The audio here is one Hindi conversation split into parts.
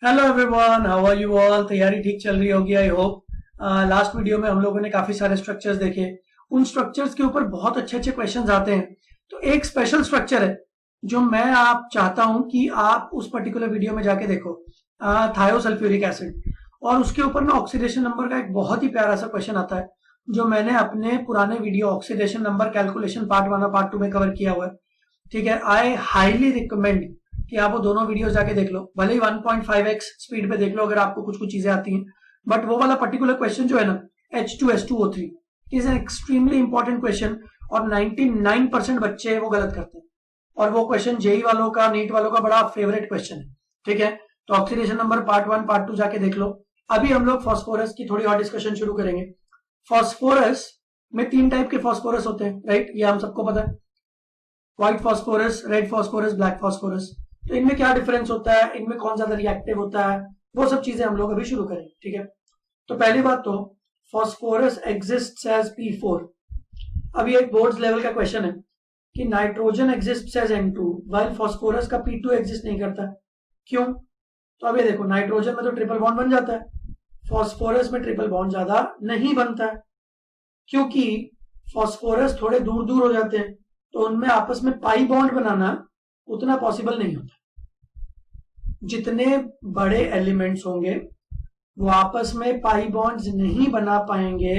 Hello everyone, how are you all. तैयारी ठीक चल रही होगी आई होप। लास्ट वीडियो में हम लोगों ने काफी सारे स्ट्रक्चर्स देखे। उन स्ट्रक्चर्स के ऊपर बहुत अच्छे अच्छे क्वेश्चंस आते हैं। तो एक स्पेशल स्ट्रक्चर है जो मैं आप चाहता हूं कि आप उस पर्टिकुलर वीडियो में जाके देखो, थायोसल्फ्यूरिक एसिड। और उसके ऊपर ना ऑक्सीडेशन नंबर का एक बहुत ही प्यारा सा क्वेश्चन आता है जो मैंने अपने पुराने video oxidation number calculation part 1 और पार्ट 2 में कवर किया हुआ है। ठीक है, आई हाईली रिकमेंड कि आप वो दोनों वीडियोस जाके देख लो, भले ही 1.5x स्पीड पे देख लो अगर आपको कुछ कुछ चीजें आती हैं। बट वो वाला पर्टिकुलर क्वेश्चन जो है ना, H2S2O3 is an extremely important question. और 99% बच्चे वो गलत करते हैं। और वो क्वेश्चन जेई वालों का, नीट वालों का बड़ा फेवरेट क्वेश्चन है। ठीक है, तो ऑक्सीडेशन नंबर पार्ट 1 पार्ट 2 जाके देख लो। अभी हम लोग फॉस्फोरस की थोड़ी और डिस्कशन शुरू करेंगे। फॉस्फोरस में 3 टाइप के फॉस्फोरस होते हैं, राइट, ये हम सबको पता है। White phosphorus, red phosphorus, black phosphorus. तो इनमें क्या डिफरेंस होता है, इनमें कौन ज्यादा रिएक्टिव होता है, वो सब चीजें हम लोग अभी शुरू करेंगे। ठीक है, तो पहली बात तो फॉस्फोरस एग्जिस्ट्स एज P4। अभी एक बोर्ड लेवल का क्वेश्चन है कि nitrogen exists as N2 while phosphorus का P2 एग्जिस्ट नहीं करता। क्यों? तो अभी देखो, नाइट्रोजन में तो ट्रिपल बॉन्ड बन जाता है, फॉस्फोरस में ट्रिपल बॉन्ड ज्यादा नहीं बनता है, क्योंकि फॉस्फोरस थोड़े दूर दूर हो जाते हैं, तो उनमें आपस में पाई बॉन्ड बनाना उतना पॉसिबल नहीं होता। जितने बड़े एलिमेंट्स होंगे वो आपस में पाई बॉन्ड्स नहीं बना पाएंगे,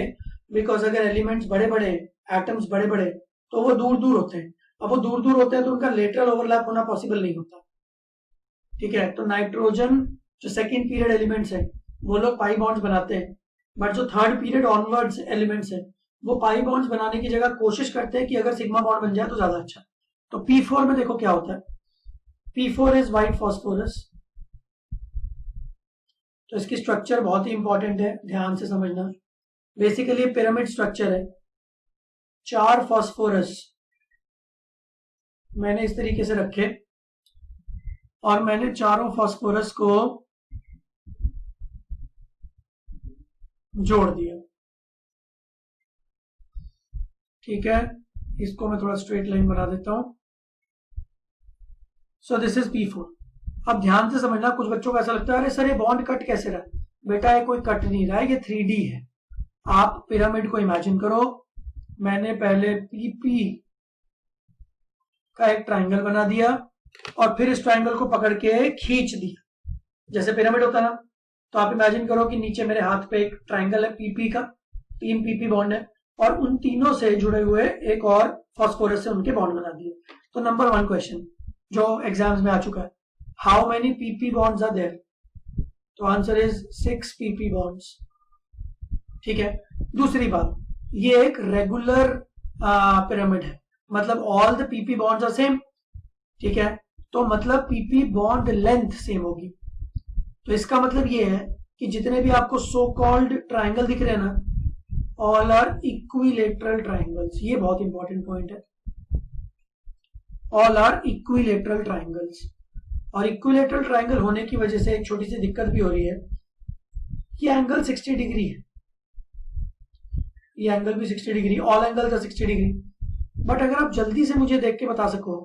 बिकॉज अगर एलिमेंट्स बड़े बड़े, एटम्स बड़े बड़े, तो वो दूर दूर होते हैं। अब वो दूर दूर होते हैं तो उनका लेटरल ओवरलैप होना पॉसिबल नहीं होता। ठीक है, तो नाइट्रोजन जो सेकेंड पीरियड एलिमेंट्स है वो लोग पाई बॉन्ड्स बनाते हैं, बट जो थर्ड पीरियड ऑनवर्ड्स एलिमेंट्स है वो पाई बॉन्ड्स बनाने की जगह कोशिश करते हैं कि अगर सिग्मा बॉन्ड बन जाए तो ज्यादा अच्छा। तो P4 में देखो क्या होता है, P4 इज व्हाइट फॉस्फोरस। तो इसकी स्ट्रक्चर बहुत ही इंपॉर्टेंट है, ध्यान से समझना। बेसिकली पिरामिड स्ट्रक्चर है। 4 फॉस्फोरस मैंने इस तरीके से रखे और मैंने चारों फॉस्फोरस को जोड़ दिया। ठीक है, इसको मैं थोड़ा स्ट्रेट लाइन बना देता हूं। So this is P4। अब ध्यान से समझना, कुछ बच्चों को ऐसा लगता है अरे सर ये बॉन्ड कट कैसे रहा। बेटा ये कोई कट नहीं रहा है, ये 3D है। आप पिरामिड को इमेजिन करो। मैंने पहले PP का एक ट्राइंगल बना दिया और फिर इस ट्राइंगल को पकड़ के खींच दिया, जैसे पिरामिड होता ना। तो आप इमेजिन करो कि नीचे मेरे हाथ पे एक ट्राइंगल है PP का, 3 PP बॉन्ड है, और उन तीनों से जुड़े हुए एक और फॉस्फोरस से उनके बॉन्ड बना दिए। तो नंबर 1 क्वेश्चन जो एग्जाम्स में आ चुका है, how many PP bonds are there? तो आंसर इज 6 PP बॉन्ड्स। ठीक है, दूसरी बात, ये एक रेगुलर पिरामिड है, मतलब all the PP bonds are same. ठीक है, तो मतलब PP बॉन्ड लेंथ सेम होगी। तो इसका मतलब ये है कि जितने भी आपको सो कॉल्ड ट्राइंगल दिख रहे हैं ना, ऑल आर इक्विलेटरल ट्राइंगल्स। ये बहुत इंपॉर्टेंट पॉइंट है, ऑल आर इक्विलेटरल ट्राइंगल्स। और इक्विलेटरल ट्राइंगल होने की वजह से एक छोटी सी दिक्कत भी हो रही है कि एंगल 60 डिग्री है। ये एंगल भी 60 degree, all angles are 60 degree. But अगर आप जल्दी से मुझे देख के बता सको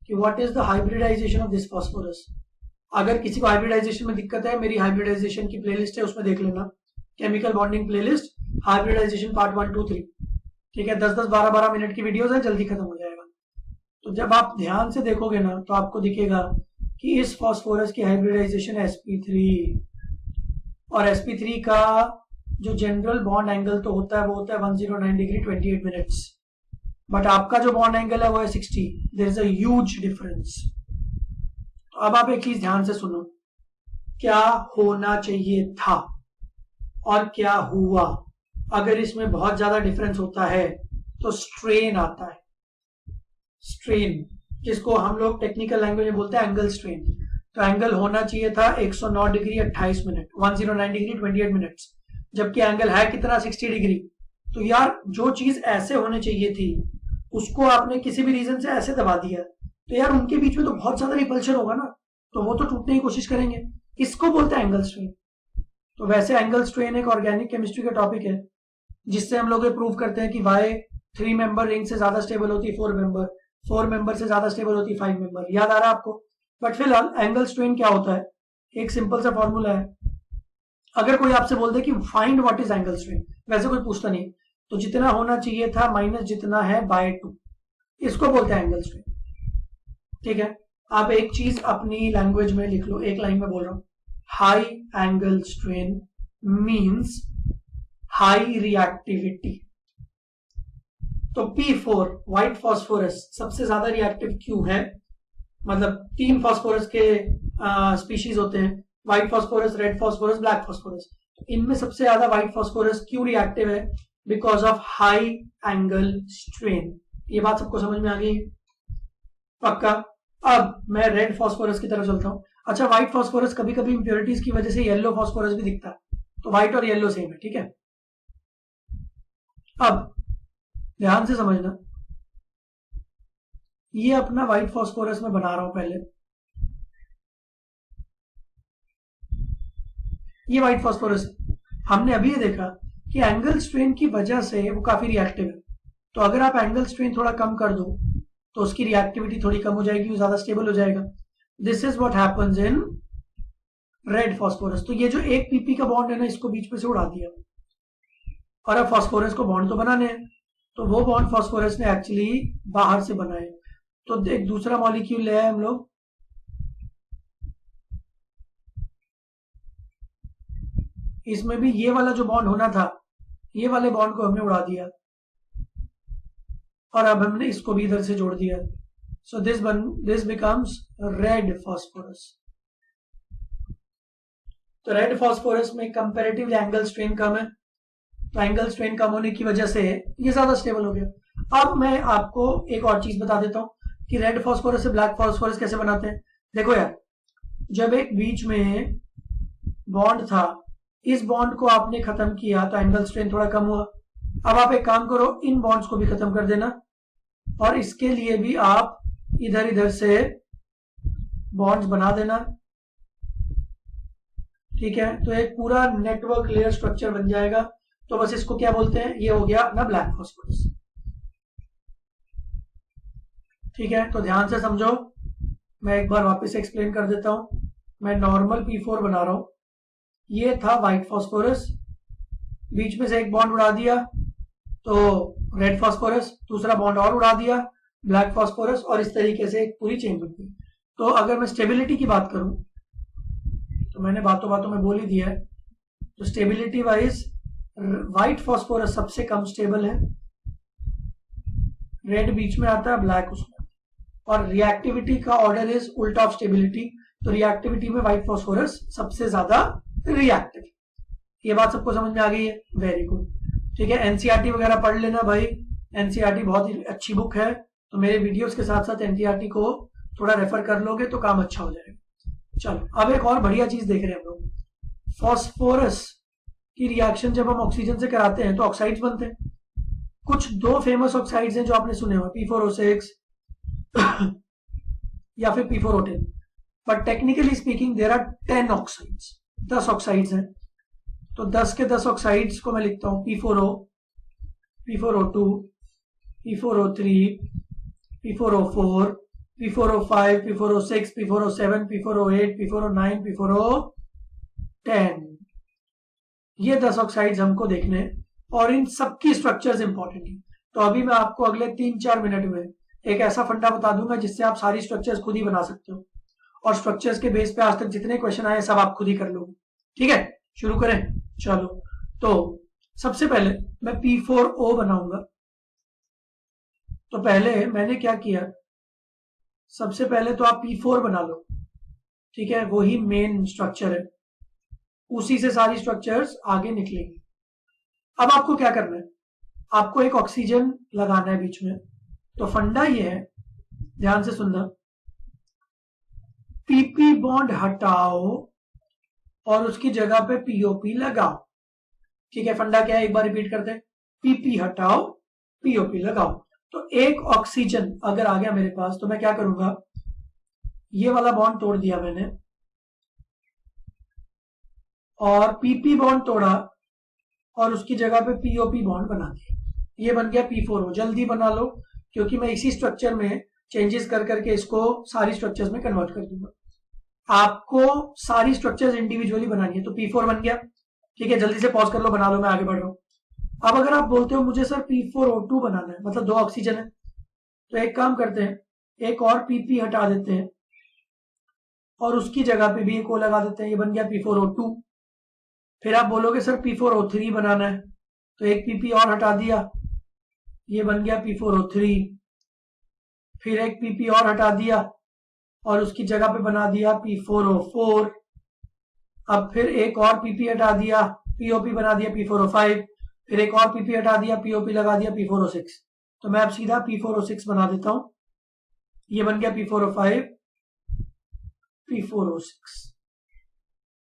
कि what is the hybridization of this phosphorus. अगर किसी को हाइब्रिडाइजेशन में दिक्कत है, मेरी हाइब्रिडाइजेशन की प्लेलिस्ट है, उसमें देख लेना, chemical bonding playlist, hybridization part 1 2 3। ठीक है, 10-10 12-12 मिनट की वीडियोस है, जल्दी खत्म हो जाएगा। तो जब आप ध्यान से देखोगे ना तो आपको दिखेगा कि इस फॉस्फोरस की हाइब्रिडाइजेशन है sp3, और sp3 का जो जनरल बॉन्ड एंगल तो होता है वो होता है 109 डिग्री 28 मिनट्स, बट आपका जो बॉन्ड एंगल है वो है 60। There is a huge difference. तो अब आप एक चीज ध्यान से सुनो, क्या होना चाहिए था और क्या हुआ। अगर इसमें बहुत ज्यादा डिफरेंस होता है तो स्ट्रेन आता है। स्ट्रेन, जिसको हम लोग टेक्निकल लैंग्वेज में बोलते हैं एंगल स्ट्रेन। तो एंगल होना चाहिए था 109 डिग्री 28 मिनट, 109 डिग्री 28 मिनट्स, जबकि एंगल है कितना, 60 डिग्री। तो यार जो चीज ऐसे होने चाहिए थी उसको आपने किसी भी रीजन से ऐसे दबा दिया, तो यार उनके बीच में तो बहुत ज्यादा रिपल्शन होगा ना, तो वो तो टूटने की कोशिश करेंगे। इसको बोलते हैं एंगल स्ट्रेन। तो वैसे एंगल स्ट्रेन एक ऑर्गेनिक केमिस्ट्री का टॉपिक है, जिससे हम लोग ये प्रूव करते हैं कि वाई 3 मेंबर रिंग से ज्यादा स्टेबल होती है 4 मेंबर से ज्यादा स्टेबल होती है 5 मेंबर। याद आ रहा है आपको? बट फिलहाल एंगल स्ट्रेन क्या होता है एक सिंपल सा फॉर्मूला है। अगर कोई आपसे बोल दे कि find what is angle strain, वैसे कोई पूछता नहीं, तो जितना होना चाहिए था माइनस जितना है बाय 2, इसको बोलते हैं एंगल स्ट्रेन। ठीक है, आप एक चीज अपनी लैंग्वेज में लिख लो, एक लाइन में बोल रहा हूं, high angle strain means high reactivity. तो P4 व्हाइट फॉस्फोरस सबसे ज्यादा रिएक्टिव क्यों है? मतलब 3 फॉस्फोरस के स्पीशीज होते हैं, white phosphorus, red phosphorus, black phosphorus. इनमें सबसे ज्यादा व्हाइट फॉस्फोरस क्यों रिएक्टिव है? Because of high angle strain. ये बात सबको समझ में आ गई? पक्का। अब मैं रेड फॉस्फोरस की तरफ चलता हूं। अच्छा, व्हाइट फॉस्फोरस कभी कभी इंप्योरिटीज की वजह से येलो फॉस्फोरस भी दिखता है, तो व्हाइट और येलो सेम है। ठीक है, अब ध्यान से समझना, ये अपना व्हाइट फॉस्फोरस मैं बना रहा हूं पहले। ये व्हाइट फॉस्फोरस, हमने अभी ये देखा कि एंगल स्ट्रेन की वजह से वो काफी रिएक्टिव है। तो अगर आप एंगल स्ट्रेन थोड़ा कम कर दो तो उसकी रिएक्टिविटी थोड़ी कम हो जाएगी, वो ज्यादा स्टेबल हो जाएगा। This is what happens in red phosphorus. तो ये जो एक पीपी का बॉन्ड है ना, इसको बीच में से उड़ा दिया, और अब फॉस्फोरस को बॉन्ड तो बनाने हैं, तो वो बॉन्ड फॉस्फोरस ने एक्चुअली बाहर से बनाए। तो एक दूसरा मॉलिक्यूल ले आए हम लोग, इसमें भी ये वाला जो बॉन्ड होना था, ये वाले बॉन्ड को हमने उड़ा दिया, और अब हमने इसको भी इधर से जोड़ दिया। So this becomes red phosphorus. तो रेड फॉस्फोरस में कंपैरेटिवली एंगल स्ट्रेन कम है, तो एंगल स्ट्रेन कम होने की वजह से ये ज्यादा स्टेबल हो गया। अब मैं आपको एक और चीज बता देता हूं कि रेड फॉस्फोरस से ब्लैक फॉस्फोरस कैसे बनाते हैं। देखो यार, जब एक बीच में बॉन्ड था, इस बॉन्ड को आपने खत्म किया तो एंगल स्ट्रेन थोड़ा कम हुआ। अब आप एक काम करो, इन बॉन्ड्स को भी खत्म कर देना, और इसके लिए भी आप इधर इधर से बॉन्ड्स बना देना। ठीक है, तो एक पूरा नेटवर्क लेयर स्ट्रक्चर बन जाएगा। तो बस इसको क्या बोलते हैं, ये हो गया अपना ब्लैक फॉस्फोरस। ठीक है, तो ध्यान से समझो, मैं एक बार वापस एक्सप्लेन कर देता हूं। मैं नॉर्मल P4 बना रहा हूं, ये था व्हाइट फॉस्फोरस, बीच में से एक बॉन्ड उड़ा दिया तो रेड फॉस्फोरस, दूसरा बॉन्ड और उड़ा दिया ब्लैक फॉस्फोरस, और इस तरीके से एक पूरी चेन बन गई। तो अगर मैं स्टेबिलिटी की बात करूं, तो मैंने बातों बातों में बोल ही दिया है, तो स्टेबिलिटी वाइज व्हाइट फॉस्फोरस सबसे कम स्टेबल है, रेड बीच में आता है, ब्लैक उसमें, और रिएक्टिविटी का ऑर्डर इज उल्टा ऑफ स्टेबिलिटी। तो रिएक्टिविटी में व्हाइट फॉस्फोरस सबसे ज्यादा रिएक्टिव। ये बात सबको समझ में आ गई है? Very good. ठीक है, एनसीईआरटी वगैरह पढ़ लेना भाई, एनसीईआरटी बहुत ही अच्छी बुक है, तो मेरे वीडियोस के साथ साथ एनसीईआरटी को थोड़ा रेफर कर लोगे तो काम अच्छा हो जाएगा। चलो, अब एक और बढ़िया चीज देख रहे हैं हम लोग, फॉस्फोरस की रिएक्शन जब हम ऑक्सीजन से कराते हैं तो ऑक्साइड्स बनते हैं। कुछ 2 फेमस ऑक्साइड्स हैं जो आपने सुने हुए, P4O6 या फिर P4O10, but technically speaking there are 10 oxides, 10 oxides हैं। तो 10 के 10 ऑक्साइड्स को मैं लिखता हूं P4O, P4O2, P4O3, P4O4, P4O5, P4O6, P4O7, P4O8, P4O9, P4O10। ये 10 ऑक्साइड्स हमको देखने हैं, और इन सबकी स्ट्रक्चर्स इंपॉर्टेंट है। तो अभी मैं आपको अगले 3-4 मिनट में एक ऐसा फंडा बता दूंगा जिससे आप सारी स्ट्रक्चर्स खुद ही बना सकते हो, और स्ट्रक्चर्स के बेस पे आज तक जितने क्वेश्चन आए सब आप खुद ही कर लोगे। ठीक है, शुरू करें? चलो, तो सबसे पहले मैं P4O बनाऊंगा। तो पहले मैंने क्या किया, सबसे पहले तो आप P4 बना लो। ठीक है, वही मेन स्ट्रक्चर है, उसी से सारी स्ट्रक्चर्स आगे निकलेंगी। अब आपको क्या करना है, आपको एक ऑक्सीजन लगाना है बीच में। तो फंडा ये है, ध्यान से सुनना, पीपी बॉन्ड हटाओ और उसकी जगह पे पीओपी लगाओ। ठीक है, फंडा क्या है, एक बार रिपीट करते हैं, पीपी हटाओ, पीओपी लगाओ। तो एक ऑक्सीजन अगर आ गया मेरे पास, तो मैं क्या करूंगा, ये वाला बॉन्ड तोड़ दिया मैंने, और पीपी बॉन्ड तोड़ा, और उसकी जगह पे पीओपी बॉन्ड बना दिया। ये बन गया P4O। जल्दी बना लो, क्योंकि मैं इसी स्ट्रक्चर में चेंजेस कर करके इसको सारी स्ट्रक्चर्स में कन्वर्ट कर दूंगा। आपको सारी स्ट्रक्चर्स इंडिविजुअली बनानी है। तो P4 बन गया, ठीक है, जल्दी से पॉज कर लो, बना लो, मैं आगे बढ़ रहा हूं। अब अगर आप बोलते हो मुझे सर P4O2 बनाना है, मतलब 2 ऑक्सीजन है, तो एक काम करते हैं, एक और PP हटा देते हैं और उसकी जगह पे भी एक O लगा देते हैं, ये बन गया P4O2। फिर आप बोलोगे सर P4O3 बनाना है, तो एक PP और हटा दिया, ये बन गया P4O3। फिर एक PP और हटा दिया और उसकी जगह पे बना दिया P4O4। अब फिर एक और PP हटा दिया, POP बना दिया P4O5। फिर एक और PP हटा दिया, POP लगा दिया P4O6। तो मैं अब सीधा P4O6 बना देता हूं, ये बन गया P4O5, P4O6।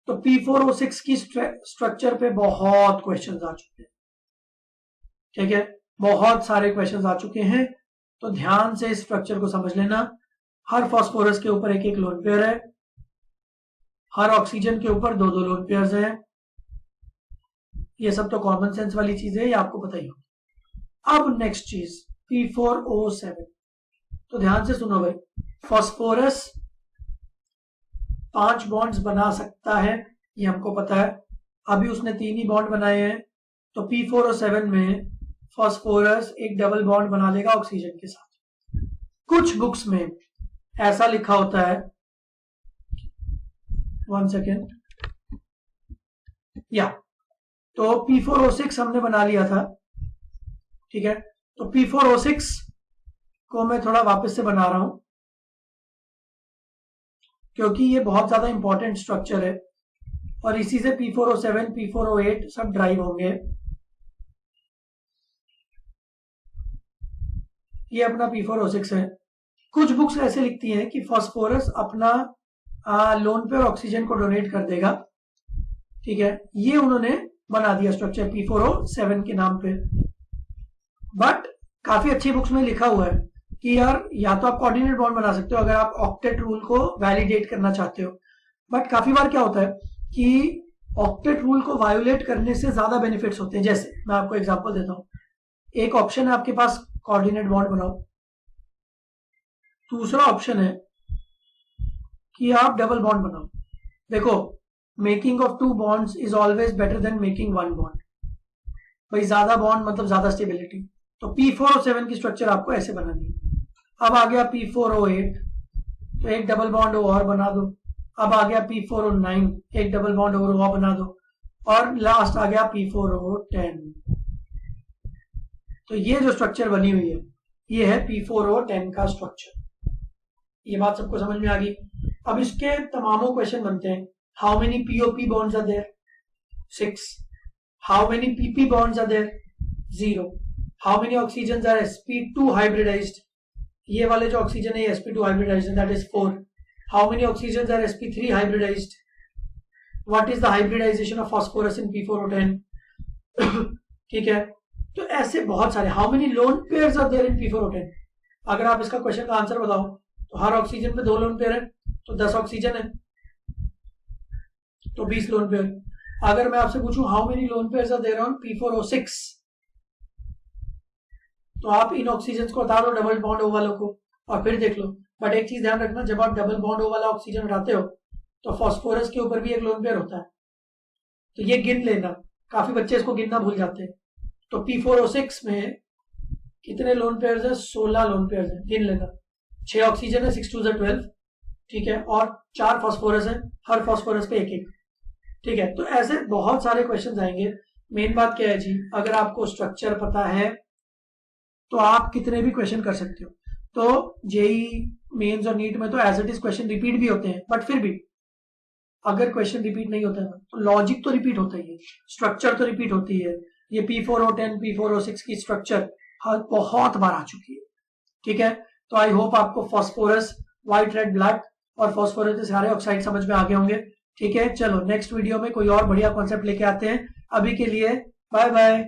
तो P4O6 की स्ट्रक्चर पे बहुत क्वेश्चंस आ चुके हैं, ठीक है, बहुत सारे क्वेश्चंस आ चुके हैं। तो ध्यान से इस स्ट्रक्चर को समझ लेना। हर फास्फोरस के ऊपर एक एक लोन पेयर है, हर ऑक्सीजन के ऊपर 2 2 लोन पेयर्स हैं। ये सब तो कॉमन सेंस वाली चीज है, ये आपको पता ही होगा। अब नेक्स्ट चीज P4O7। तो ध्यान से सुनो भाई, फास्फोरस 5 बॉन्ड्स बना सकता है, ये हमको पता है। अभी उसने 3 ही बॉन्ड बनाए हैं, तो P4O7 में फास्फोरस एक डबल बॉन्ड बना लेगा ऑक्सीजन के साथ। कुछ बुक्स में ऐसा लिखा होता है, 1 सेकेंड, या तो P4O6 हमने बना लिया था, ठीक है। तो P4O6 को मैं थोड़ा वापस से बना रहा हूं, क्योंकि ये बहुत ज्यादा इंपॉर्टेंट स्ट्रक्चर है और इसी से P4O7, P4O8 सब ड्राइव होंगे। ये अपना P4O6 है। कुछ बुक्स ऐसे लिखती हैं कि फास्फोरस अपना लोन पेयर ऑक्सीजन को डोनेट कर देगा, ठीक है। ये उन्होंने बना दिया स्ट्रक्चर P4O7 के नाम पे। बट काफी अच्छी बुक्स में लिखा हुआ है कि यार या तो आप कोऑर्डिनेट बॉन्ड बना सकते हो अगर आप ऑक्टेट रूल को वैलिडेट करना चाहते हो। बट काफी बार क्या होता है कि ऑक्टेट रूल को वायोलेट करने से ज्यादा बेनिफिट्स होते हैं। जैसे मैं आपको एग्जांपल देता हूं, एक ऑप्शन है आपके पास कोऑर्डिनेट बॉन्ड बनाओ, दूसरा ऑप्शन है कि आप डबल बॉन्ड बनाओ। देखो, making of 2 bonds is always better than making 1 bond. भाई ज्यादा बॉन्ड मतलब ज्यादा स्टेबिलिटी। तो P4O7 की स्ट्रक्चर आपको ऐसे बनानी है। अब आ गया P4O8, तो एक डबल बॉन्ड और बना दो। अब आ गया P4O9, एक डबल बॉन्ड और बना दो। और लास्ट आ गया P4O10। तो ये जो स्ट्रक्चर बनी हुई है, ये है P4O10 का स्ट्रक्चर। ये बात सबको समझ में आ गई। अब इसके तमामों क्वेश्चन बनते हैं। How many POP bonds are there? 6। How many PP bonds are there? 0। How many oxygen are sp2 hybridized? ये वाले जो ऑक्सीजन है sp2 हाइब्रिडाइज्ड है, that is 4। How many oxygen are sp3 hybridized? What is the hybridization of phosphorus in P4O10? ठीक है, तो ऐसे बहुत सारे। How many lone pairs are there in P4O10? अगर आप इसका क्वेश्चन का आंसर बताओ तो हर ऑक्सीजन पे 2 लोन पेयर है, तो 10 ऑक्सीजन है, तो 20 लोन पेयर। अगर मैं आपसे पूछूं how many lone pairs are there on P4O6, तो आप इन ऑक्सीजन को हटा दो डबल बॉन्ड ओ वालों को और फिर देख लो। बट एक चीज ध्यान रखना, जब आप डबल बॉन्ड ओ वाला ऑक्सीजन हटाते हो तो फास्फोरस के ऊपर भी एक लोन पेयर होता है, तो ये गिन लेना। काफी बच्चे इसको गिनना भूल जाते हैं। तो P4O6 में कितने लोन पेयर्स है? 16 लोन पेयर्स है, गिन लेना। 6 ऑक्सीजन है, 6 2 12, ठीक है, और 4 फास्फोरस है, हर फास्फोरस पे एक एक, ठीक है। तो ऐसे बहुत सारे क्वेश्चन आएंगे। मेन बात क्या है जी, अगर आपको स्ट्रक्चर पता है तो आप कितने भी क्वेश्चन कर सकते हो। तो जेई मेंस और नीट में तो as it is question repeat भी होते हैं, बट फिर भी अगर क्वेश्चन रिपीट नहीं होता है तो लॉजिक तो रिपीट होता ही है, स्ट्रक्चर तो रिपीट होती है। ये P4O10, P4O6 की स्ट्रक्चर बहुत बार आ चुकी है, ठीक है। तो आई होप आपको फास्फोरस, व्हाइट, रेड, ब्लैक और फास्फोरस के सारे ऑक्साइड समझ में आ गए होंगे, ठीक है। चलो नेक्स्ट वीडियो में कोई और बढ़िया कॉन्सेप्ट लेके आते हैं। अभी के लिए बाय बाय।